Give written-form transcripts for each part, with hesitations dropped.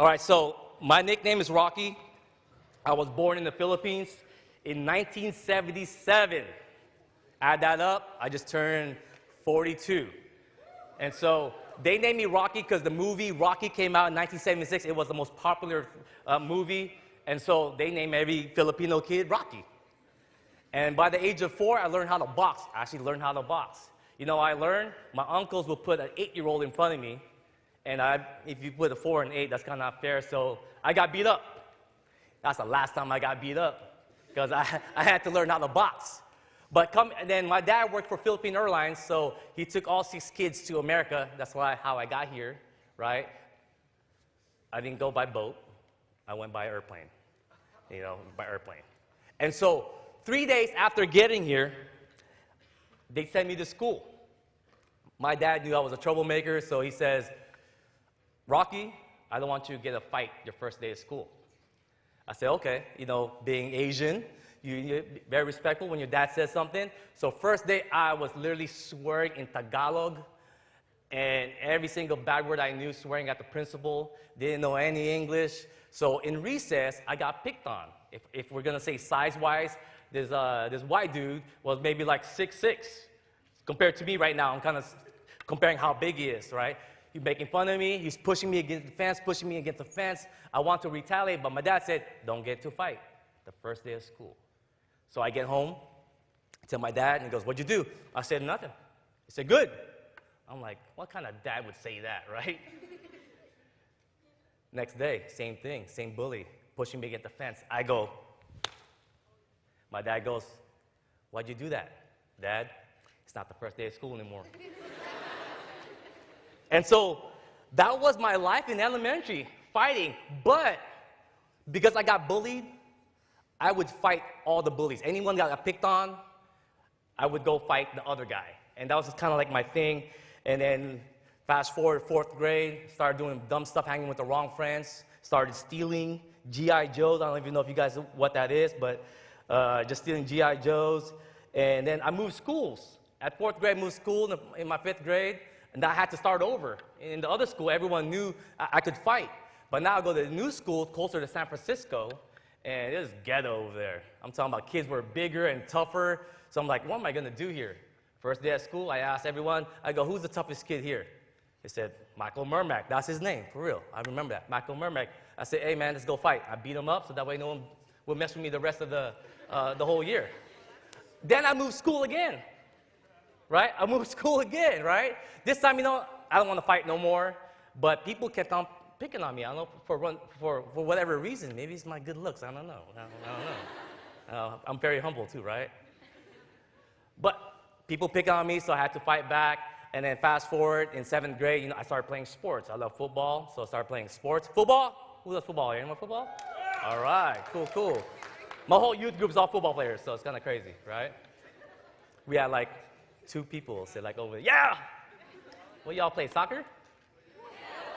All right, so my nickname is Rocky. I was born in the Philippines in 1977. Add that up, I just turned 42. And so they named me Rocky because the movie Rocky came out in 1976. It was the most popular movie. And so they named every Filipino kid Rocky. And by the age of 4, I learned how to box. I actually learned how to box. You know, I learned my uncles would put an 8-year-old in front of me. And if you put a 4 and 8, that's kind of not fair. So I got beat up. That's the last time I got beat up because I had to learn how to box. And then my dad worked for Philippine Airlines, so he took all 6 kids to America. That's how I got here, right? I didn't go by boat. I went by airplane, by airplane. And so 3 days after getting here, they sent me to school. My dad knew I was a troublemaker, so he says, Rocky, I don't want you to get a fight your first day of school. I said, okay, being Asian, you're very respectful when your dad says something. So first day, I was literally swearing in Tagalog, and every single bad word I knew, swearing at the principal, didn't know any English. So in recess, I got picked on. If we're going to say size-wise, this white dude was maybe like 6'6". Compared to me right now, I'm kind of comparing how big he is, right? He's making fun of me. He's pushing me against the fence, pushing me against the fence. I want to retaliate, but my dad said, don't get into a fight the first day of school. So I get home, tell my dad, and he goes, what'd you do? I said, nothing. He said, good. I'm like, what kind of dad would say that, right? Next day, same thing, same bully, pushing me against the fence. I go. My dad goes, why'd you do that? Dad, it's not the first day of school anymore. And so that was my life in elementary, fighting. But because I got bullied, I would fight all the bullies. Anyone that got picked on, I would go fight the other guy. And that was just kind of like my thing. And then fast forward, 4th grade, started doing dumb stuff, hanging with the wrong friends, started stealing G.I. Joes. I don't even know if you guys know what that is, but just stealing G.I. Joes. And then I moved schools. At 4th grade, I moved school in my 5th grade. And I had to start over. In the other school, everyone knew I could fight. But now I go to the new school closer to San Francisco, and it is ghetto over there. I'm talking about kids were bigger and tougher. So I'm like, what am I going to do here? First day at school, I asked everyone, I go, who's the toughest kid here? They said, Michael Mermack. That's his name, for real. I remember that, Michael Mermack. I said, hey, man, let's go fight. I beat him up so that way no one will mess with me the rest of the whole year. Then I moved school again. Right? I moved school again, right? This time, I don't want to fight no more. But people kept on picking on me. I don't know, for whatever reason. Maybe it's my good looks. I don't know. I don't know. I'm very humble too, right? But people pick on me, so I had to fight back. And then fast forward, in 7th grade, I started playing sports. I love football, so I started playing sports. Football? Who does football? Anyone football? All right, cool. My whole youth group is all football players, so it's kind of crazy, right? We had like 2 people say like over there, yeah! What, y'all play soccer?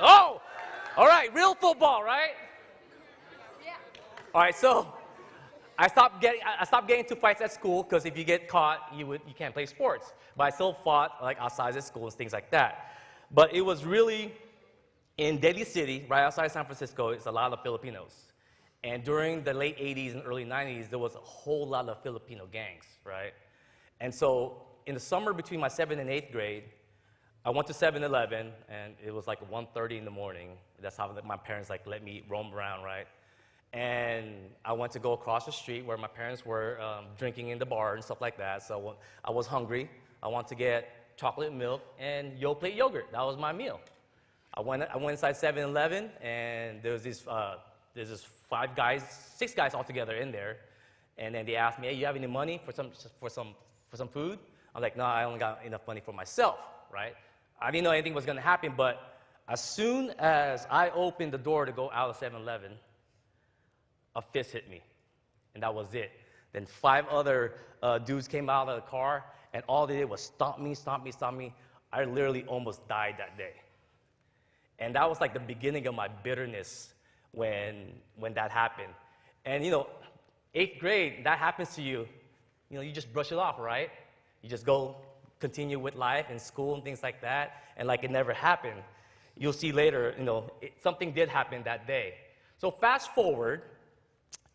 Oh! All right, real football, right? Yeah. All right, so I stopped getting into fights at school because if you get caught, you can't play sports. But I still fought like outside of school and things like that. But it was really in Daly City, right outside San Francisco, it's a lot of Filipinos. And during the late 80s and early 90s, there was a whole lot of Filipino gangs, right? And so in the summer between my 7th and 8th grade, I went to 7-Eleven, and it was like 1:30 in the morning. That's how my parents let me roam around, right? And I went to go across the street where my parents were drinking in the bar and stuff like that. So I was hungry. I wanted to get chocolate milk and Yoplait yogurt. That was my meal. I went inside 7-Eleven, and there's this 6 guys all together in there. And then they asked me, hey, you have any money for some food? I'm like, no, I only got enough money for myself, right? I didn't know anything was going to happen, but as soon as I opened the door to go out of 7-Eleven, a fist hit me, and that was it. Then 5 other dudes came out of the car, and all they did was stomp me. I literally almost died that day. And that was like the beginning of my bitterness when that happened. And 8th grade, that happens to you, you just brush it off, right? You just go continue with life and school and things like that, and like it never happened. you'll see later, something did happen that day. So fast forward,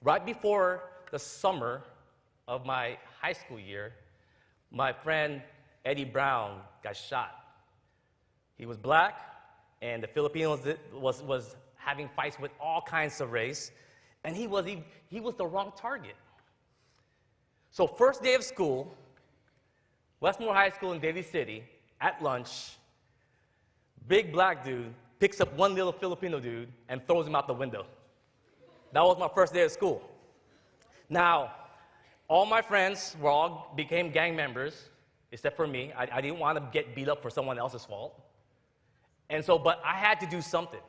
right before the summer of my high school year, my friend Eddie Brown got shot. He was black, and the Filipinos was having fights with all kinds of race, and he was the wrong target. So first day of school, Westmore High School in Daly City, at lunch, big black dude picks up one little Filipino dude and throws him out the window. That was my first day of school. Now, all my friends became gang members, except for me. I didn't want to get beat up for someone else's fault. And so, but I had to do something.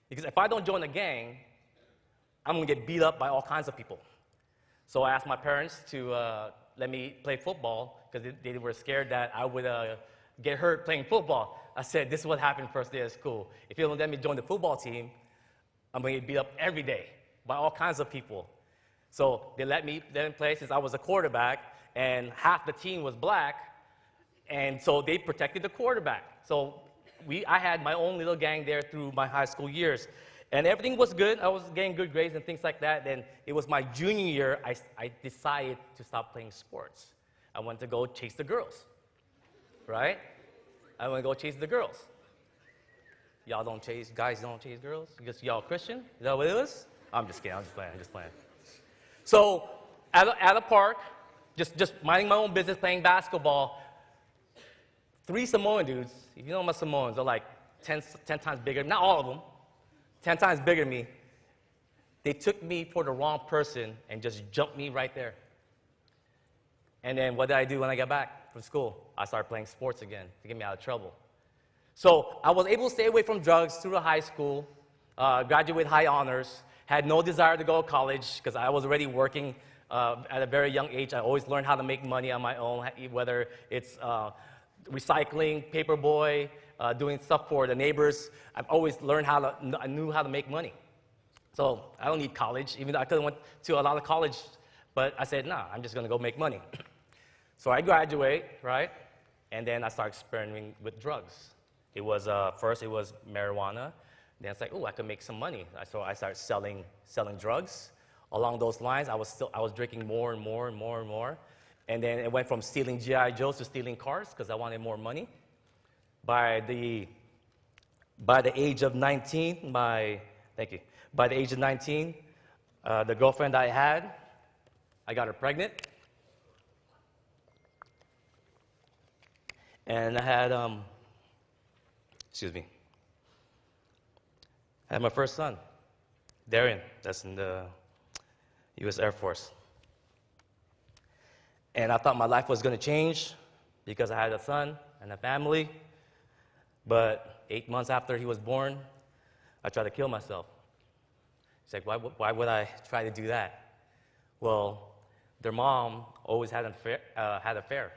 Because if I don't join a gang, I'm going to get beat up by all kinds of people. So I asked my parents to let me play football because they were scared that I would get hurt playing football. I said, this is what happened first day of school. If you don't let me join the football team, I'm going to get beat up every day by all kinds of people. So they let me play since I was a quarterback, and half the team was black, and so they protected the quarterback. So I had my own little gang there through my high school years. And everything was good. I was getting good grades and things like that. Then it was my junior year, I decided to stop playing sports. I went to go chase the girls, right? I went to go chase the girls. Y'all don't chase, guys don't chase girls? Just y'all Christian? Is that what it was? I'm just kidding, I'm just playing. So at a park, just minding my own business, playing basketball, 3 Samoan dudes, if you know my Samoans, are like 10 times bigger, not all of them, 10 times bigger than me. They took me for the wrong person and just jumped me right there. And then what did I do when I got back from school? I started playing sports again to get me out of trouble. So I was able to stay away from drugs through the high school, graduate high honors, had no desire to go to college because I was already working at a very young age. I always learned how to make money on my own, whether it's recycling, paperboy, doing stuff for the neighbors. I've always learned I knew how to make money. So I don't need college, even though I could have went to a lot of college, but I said, nah, I'm just gonna go make money. So I graduate, right? And then I start experimenting with drugs. It was, first it was marijuana. Then it's like, oh, I could make some money. So I started selling drugs. Along those lines, I was drinking more and more and more and more. And then it went from stealing G.I. Joes to stealing cars because I wanted more money. By the age of 19, the girlfriend I had, I got her pregnant. And I had, I had my first son, Darian, that's in the U.S. Air Force. And I thought my life was going to change because I had a son and a family. But 8 months after he was born, I tried to kill myself. It's like, why would I try to do that? Well, their mom always had an affair.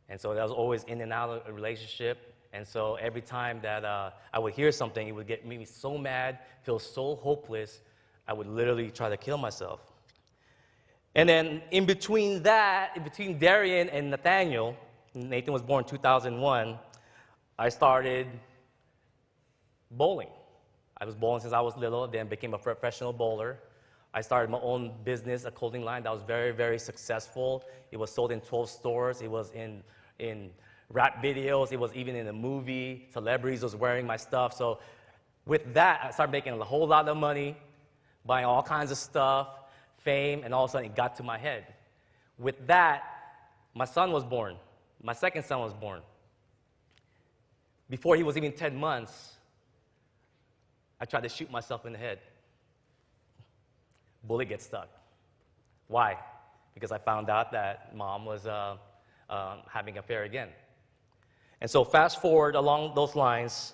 And so that was always in and out of a relationship. And so every time that I would hear something, it would get me so mad, feel so hopeless, I would literally try to kill myself. And then in between Darian and Nathaniel, Nathan was born in 2001, I started bowling. I was bowling since I was little, then became a professional bowler. I started my own business, a clothing line that was very, very successful. It was sold in 12 stores. It was in rap videos. It was even in a movie. Celebrities was wearing my stuff. So with that, I started making a whole lot of money, buying all kinds of stuff, fame, and all of a sudden it got to my head. With that, my son was born. My second son was born. Before he was even 10 months, I tried to shoot myself in the head. Bullet gets stuck. Why? Because I found out that mom was having an affair again. And so fast forward along those lines,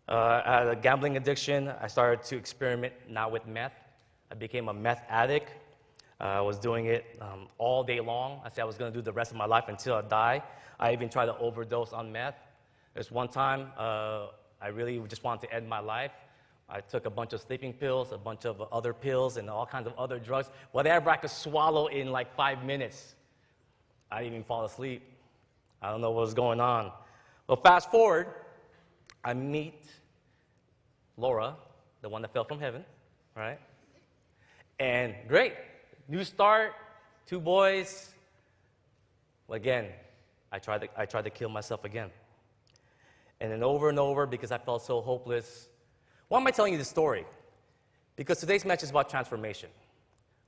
I had a gambling addiction. I started to experiment now with meth. I became a meth addict. I was doing it all day long. I said I was going to do the rest of my life until I die. I even tried to overdose on meth. There's one time I really just wanted to end my life. I took a bunch of sleeping pills, a bunch of other pills, and all kinds of other drugs, whatever I could swallow in like 5 minutes. I didn't even fall asleep. I don't know what was going on. Well, fast forward, I meet Laura, the one that fell from heaven, right? And great, new start, 2 boys. Well, again, I tried to kill myself again. And then over and over, because I felt so hopeless. Why am I telling you this story? Because today's message is about transformation.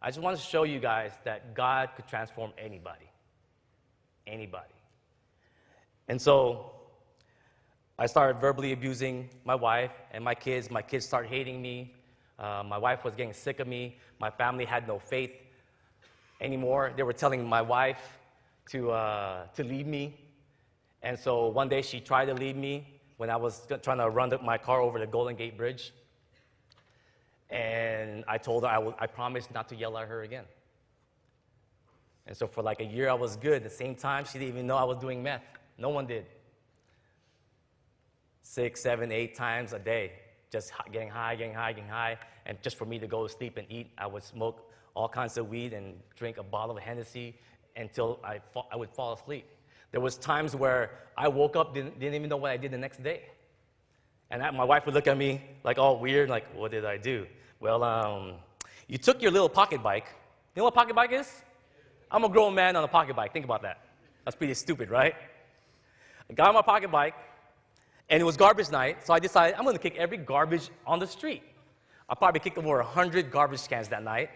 I just want to show you guys that God could transform anybody. Anybody. And so I started verbally abusing my wife and my kids. My kids started hating me. My wife was getting sick of me. My family had no faith anymore. They were telling my wife to leave me. And so one day she tried to leave me when I was trying to run my car over the Golden Gate Bridge. And I told her I promised not to yell at her again. And so for like a year I was good. At the same time, she didn't even know I was doing meth. No one did. 6, 7, 8 times a day, just getting high. And just for me to go to sleep and eat, I would smoke all kinds of weed and drink a bottle of Hennessy until I would fall asleep. There was times where I woke up, didn't even know what I did the next day. And my wife would look at me like all weird, like, what did I do? Well, you took your little pocket bike. You know what a pocket bike is? I'm a grown man on a pocket bike. Think about that. That's pretty stupid, right? I got on my pocket bike, and it was garbage night, so I decided I'm going to kick every garbage on the street. I probably kicked over 100 garbage cans that night.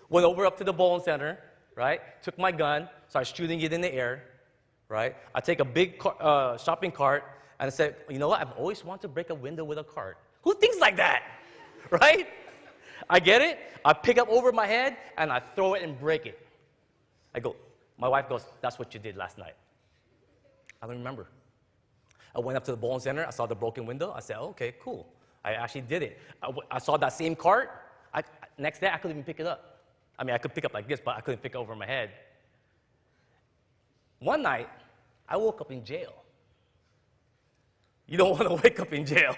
Went over up to the bowling center, right? Took my gun, started shooting it in the air, right? I take a big shopping cart, and I said, you know what? I've always wanted to break a window with a cart. Who thinks like that, right? I get it. I pick up over my head, and I throw it and break it. My wife goes, that's what you did last night. I don't remember. I went up to the bowling center. I saw the broken window. I said, oh, okay, cool. I actually did it. I saw that same cart. Next day, I couldn't even pick it up. I mean, I could pick up like this, but I couldn't pick it over my head. One night, I woke up in jail. You don't want to wake up in jail.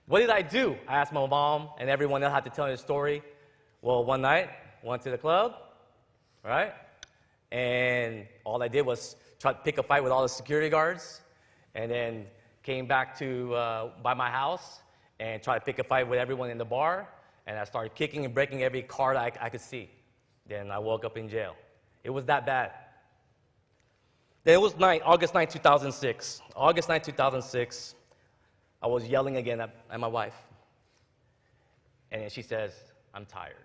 What did I do? I asked my mom, and everyone else had to tell me the story. Well, one night, went to the club, right? And all I did was try to pick a fight with all the security guards, and then came back to by my house and tried to pick a fight with everyone in the bar, and I started kicking and breaking every card I could see. Then I woke up in jail. It was that bad. Then it was August 9, 2006. August 9, 2006, I was yelling again at my wife. And then she says, I'm tired.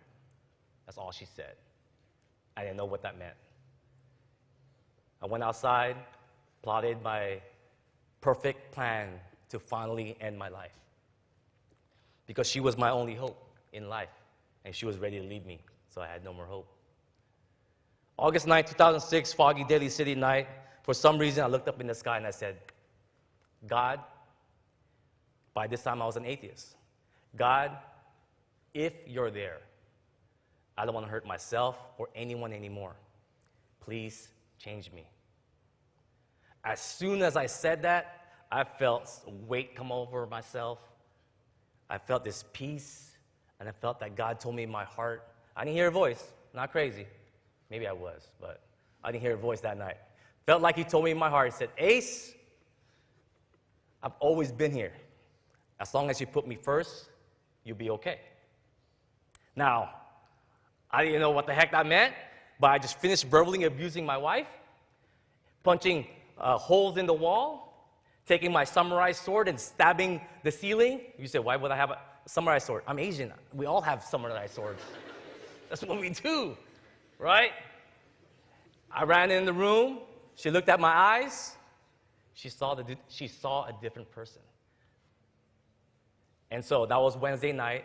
That's all she said. I didn't know what that meant. I went outside, plotted my perfect plan to finally end my life. Because she was my only hope in life, and she was ready to leave me, so I had no more hope. August 9, 2006, foggy Daly City night. For some reason, I looked up in the sky and I said, God, by this time I was an atheist. God, if you're there, I don't want to hurt myself or anyone anymore. Please change me. As soon as I said that, I felt weight come over myself. I felt this peace, and I felt that God told me in my heart. I didn't hear a voice, not crazy. Maybe I was, but I didn't hear a voice that night. Felt like he told me in my heart, he said, Ace, I've always been here. As long as you put me first, you'll be okay. Now, I didn't know what the heck that meant, but I just finished verbally abusing my wife, punching holes in the wall, taking my samurai sword and stabbing the ceiling. You say, why would I have a samurai sword? I'm Asian. We all have samurai swords. That's what we do, right? I ran in the room. She looked at my eyes. She saw a different person. And so that was Wednesday night.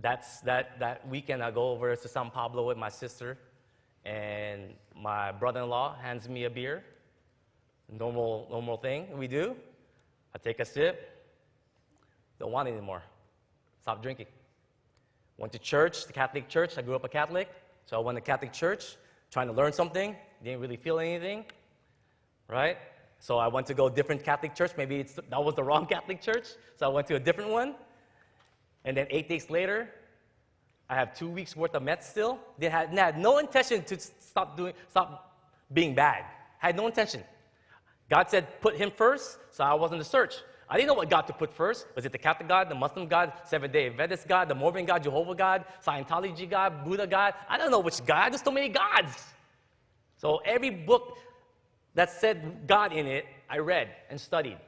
That weekend, I go over to San Pablo with my sister, and my brother-in-law hands me a beer. Normal thing we do. I take a sip. Don't want it anymore. Stop drinking. Went to church, the Catholic church. I grew up a Catholic, so I went to Catholic church, trying to learn something. Didn't really feel anything, right? So I went to go different Catholic church. Maybe that was the wrong Catholic church, so I went to a different one. And then 8 days later, I have 2 weeks worth of meth still. They had no intention to stop being bad. Had no intention. God said, put him first, so I was in the search. I didn't know what God to put first. Was it the Catholic God, the Muslim God, Seventh-day Adventist God, the Mormon God, Jehovah God, Scientology God, Buddha God? I don't know which God. There's so many gods. So every book that said God in it, I read and studied.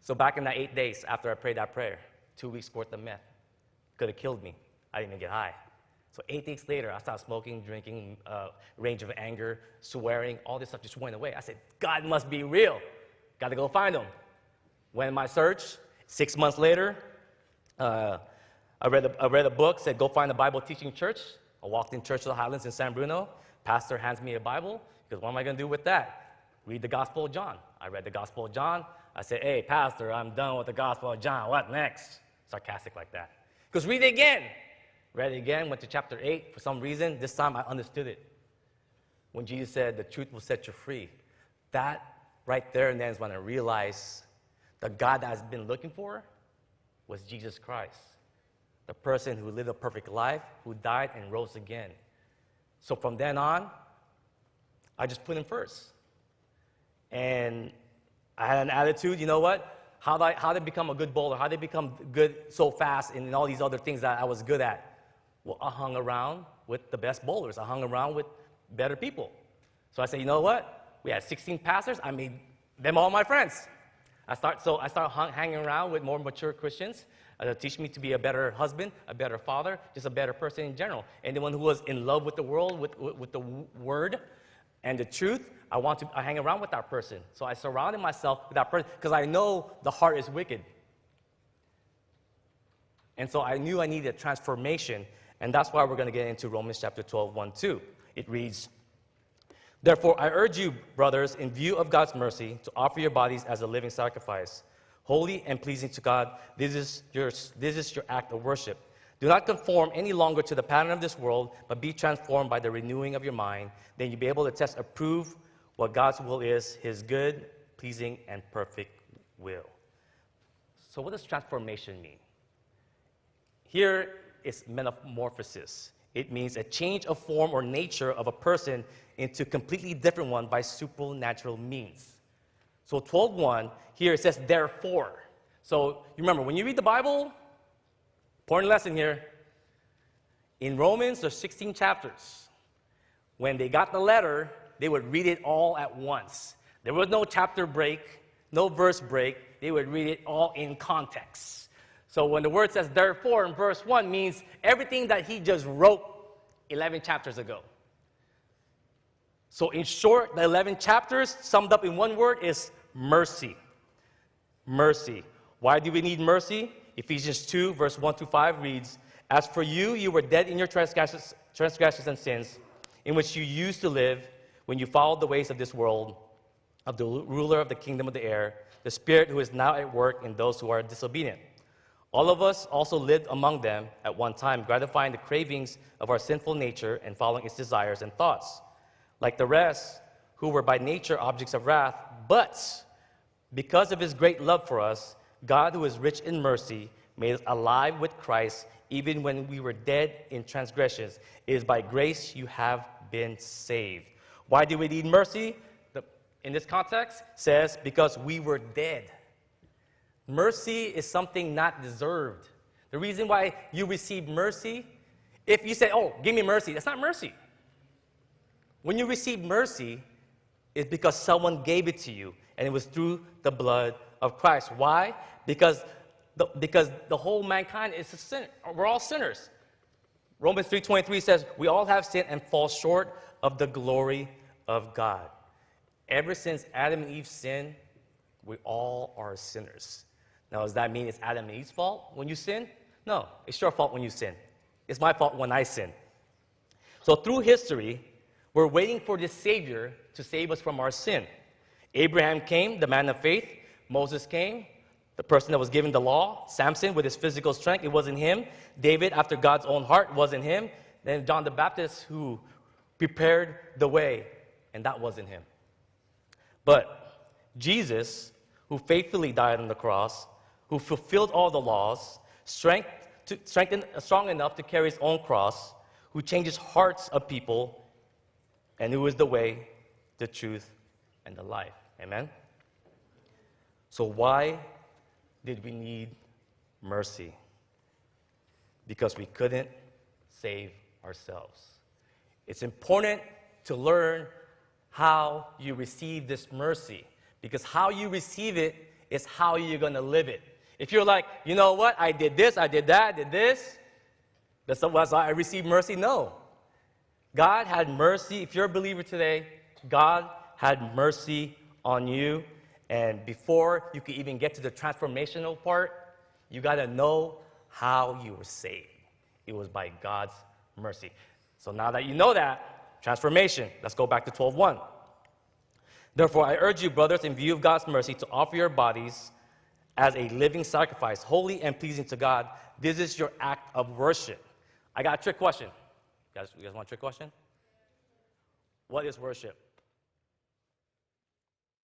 So back in that 8 days after I prayed that prayer, 2 weeks worth of meth could have killed me. I didn't even get high. So 8 days later, I started smoking, drinking, range of anger, swearing, all this stuff just went away. I said, God must be real. Got to go find him. Went in my search. 6 months later, I read a book, said, go find a Bible teaching church. I walked in Church of the Highlands in San Bruno. Pastor hands me a Bible, because what am I going to do with that? Read the Gospel of John. I read the Gospel of John. I said, hey, Pastor, I'm done with the Gospel of John. What next? Sarcastic like that. Because read it again. Read it again, went to chapter 8. For some reason, this time I understood it. When Jesus said, the truth will set you free. That right there and then is when I realized the God that I've been looking for was Jesus Christ. The person who lived a perfect life, who died and rose again. So from then on, I just put him first. And I had an attitude, you know what? How did I become a good bowler? How did I become good so fast in all these other things that I was good at? Well, I hung around with the best bowlers. I hung around with better people. So I said, you know what? We had 16 pastors. I made them all my friends. I started hanging around with more mature Christians. Teach me to be a better husband, a better father, just a better person in general. Anyone who was in love with the world, with the word and the truth, I hang around with that person. So I surrounded myself with that person because I know the heart is wicked. And so I knew I needed a transformation. And that's why we're going to get into Romans chapter 12, 1-2. It reads, therefore, I urge you, brothers, in view of God's mercy, to offer your bodies as a living sacrifice, holy and pleasing to God. This is your act of worship. Do not conform any longer to the pattern of this world, but be transformed by the renewing of your mind. Then you'll be able to test, approve what God's will is, his good, pleasing, and perfect will. So what does transformation mean? Here is metamorphosis. It means a change of form or nature of a person into a completely different one by supernatural means. So 12:1, here it says, therefore. So you remember, when you read the Bible, important lesson here, in Romans, there's 16 chapters. When they got the letter, they would read it all at once. There was no chapter break, no verse break. They would read it all in context. So when the word says therefore in verse 1 means everything that he just wrote 11 chapters ago. So in short, the 11 chapters summed up in one word is mercy. Mercy. Why do we need mercy? Ephesians 2, verse 1-5 reads, as for you, you were dead in your transgressions and sins, in which you used to live when you followed the ways of this world, of the ruler of the kingdom of the air, the spirit who is now at work in those who are disobedient. All of us also lived among them at one time, gratifying the cravings of our sinful nature and following its desires and thoughts. Like the rest, who were by nature objects of wrath, but because of his great love for us, God, who is rich in mercy, made us alive with Christ, even when we were dead in transgressions. It is by grace you have been saved. Why do we need mercy? In this context, says, because we were dead. Mercy is something not deserved. The reason why you receive mercy, if you say, oh, give me mercy, that's not mercy. When you receive mercy, it's because someone gave it to you, and it was through the blood of Christ. Why? Because the whole mankind is a sinner. We're all sinners. Romans 3:23 says, we all have sinned and fall short of the glory of God. Ever since Adam and Eve sinned, we all are sinners. Now, does that mean it's Adam and Eve's fault when you sin? No, it's your fault when you sin. It's my fault when I sin. So through history, we're waiting for this Savior to save us from our sin. Abraham came, the man of faith. Moses came, the person that was given the law. Samson, with his physical strength, it wasn't him. David, after God's own heart, wasn't him. Then John the Baptist, who prepared the way, and that wasn't him. But Jesus, who faithfully died on the cross, who fulfilled all the laws, strong enough to carry his own cross, who changes hearts of people, and who is the way, the truth, and the life. Amen? So why did we need mercy? Because we couldn't save ourselves. It's important to learn how you receive this mercy, because how you receive it is how you're going to live it. If you're like, you know what, I did this, I did that, I did this, that's why I received mercy. No. God had mercy. If you're a believer today, God had mercy on you. And before you can even get to the transformational part, you got to know how you were saved. It was by God's mercy. So now that you know that, transformation. Let's go back to 12:1. Therefore, I urge you, brothers, in view of God's mercy, to offer your bodies as a living sacrifice, holy and pleasing to God. This is your act of worship. I got a trick question. You guys want a trick question? What is worship?